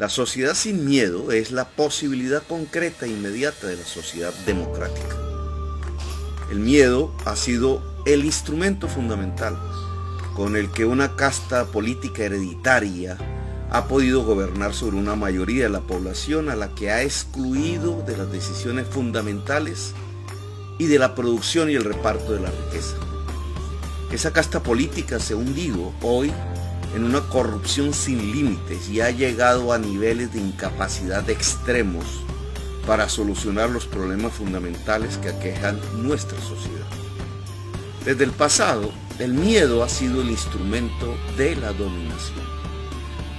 La sociedad sin miedo es la posibilidad concreta e inmediata de la sociedad democrática. El miedo ha sido el instrumento fundamental con el que una casta política hereditaria ha podido gobernar sobre una mayoría de la población a la que ha excluido de las decisiones fundamentales y de la producción y el reparto de la riqueza. Esa casta política se ha hundido hoy en una corrupción sin límites y ha llegado a niveles de incapacidad extremos para solucionar los problemas fundamentales que aquejan nuestra sociedad. Desde el pasado, el miedo ha sido el instrumento de la dominación.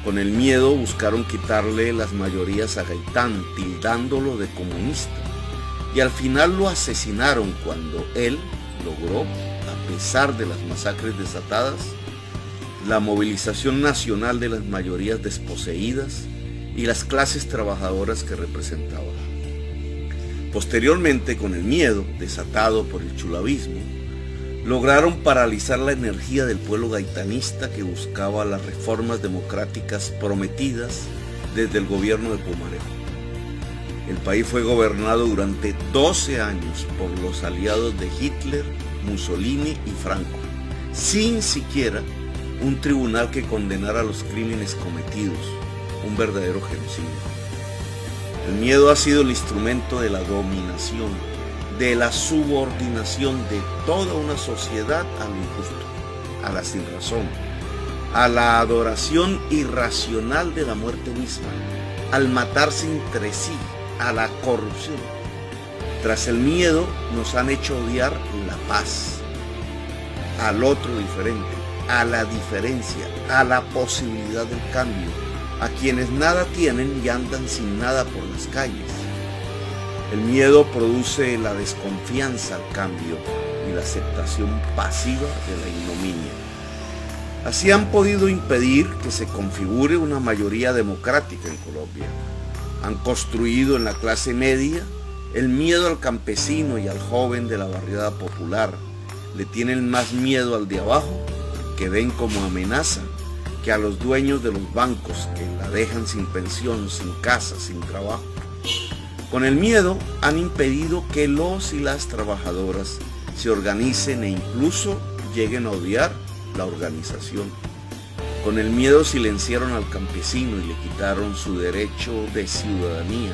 Con el miedo buscaron quitarle las mayorías a Gaitán, tildándolo de comunista, y al final lo asesinaron cuando él logró, a pesar de las masacres desatadas, la movilización nacional de las mayorías desposeídas y las clases trabajadoras que representaba. Posteriormente, con el miedo desatado por el chulavismo, lograron paralizar la energía del pueblo gaitanista que buscaba las reformas democráticas prometidas desde el gobierno de Pumarejo. El país fue gobernado durante 12 años por los aliados de Hitler, Mussolini y Franco, sin siquiera un tribunal que condenara los crímenes cometidos, un verdadero genocidio. El miedo ha sido el instrumento de la dominación, de la subordinación de toda una sociedad a lo injusto, a la sinrazón, a la adoración irracional de la muerte misma, al matarse entre sí, a la corrupción. Tras el miedo nos han hecho odiar la paz, al otro diferente, a la diferencia, a la posibilidad del cambio, a quienes nada tienen y andan sin nada por las calles. El miedo produce la desconfianza al cambio y la aceptación pasiva de la ignominia. Así han podido impedir que se configure una mayoría democrática en Colombia. Han construido en la clase media el miedo al campesino y al joven de la barriada popular. Le tienen más miedo al de abajo, que ven como amenaza, que a los dueños de los bancos que la dejan sin pensión, sin casa, sin trabajo. Con el miedo han impedido que los y las trabajadoras se organicen e incluso lleguen a odiar la organización. Con el miedo silenciaron al campesino y le quitaron su derecho de ciudadanía.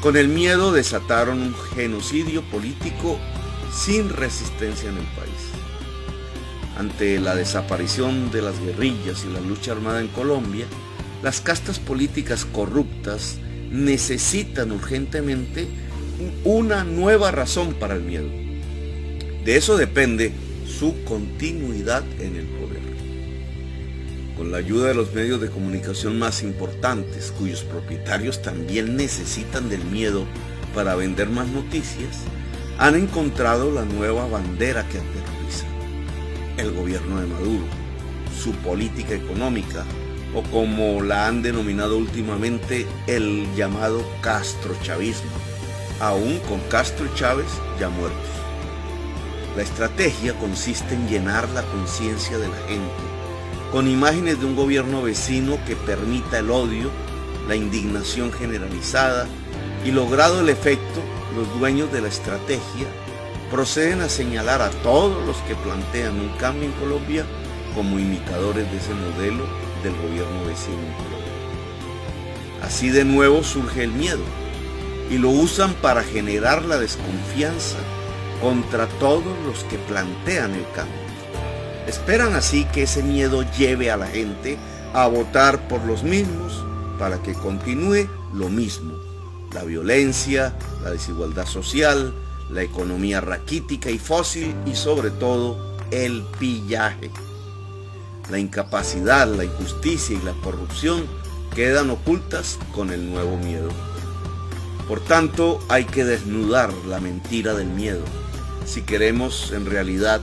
Con el miedo desataron un genocidio político sin resistencia en el país. Ante la desaparición de las guerrillas y la lucha armada en Colombia, las castas políticas corruptas necesitan urgentemente una nueva razón para el miedo. De eso depende su continuidad en el poder. Con la ayuda de los medios de comunicación más importantes, cuyos propietarios también necesitan del miedo para vender más noticias, han encontrado la nueva bandera que aterroriza: el gobierno de Maduro, su política económica, o como la han denominado últimamente, el llamado castrochavismo, aún con Castro y Chávez ya muertos. La estrategia consiste en llenar la conciencia de la gente con imágenes de un gobierno vecino que permita el odio, la indignación generalizada, y logrado el efecto, los dueños de la estrategia proceden a señalar a todos los que plantean un cambio en Colombia como imitadores de ese modelo del gobierno vecino en Colombia. Así de nuevo surge el miedo y lo usan para generar la desconfianza contra todos los que plantean el cambio. Esperan así que ese miedo lleve a la gente a votar por los mismos para que continúe lo mismo: la violencia, la desigualdad social, la economía raquítica y fósil y sobre todo el pillaje. La incapacidad, la injusticia y la corrupción quedan ocultas con el nuevo miedo. Por tanto, hay que desnudar la mentira del miedo si queremos en realidad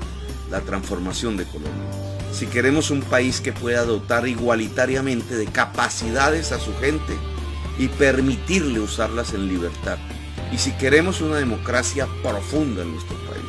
la transformación de Colombia. Si queremos un país que pueda dotar igualitariamente de capacidades a su gente y permitirle usarlas en libertad. Y si queremos una democracia profunda en nuestro país.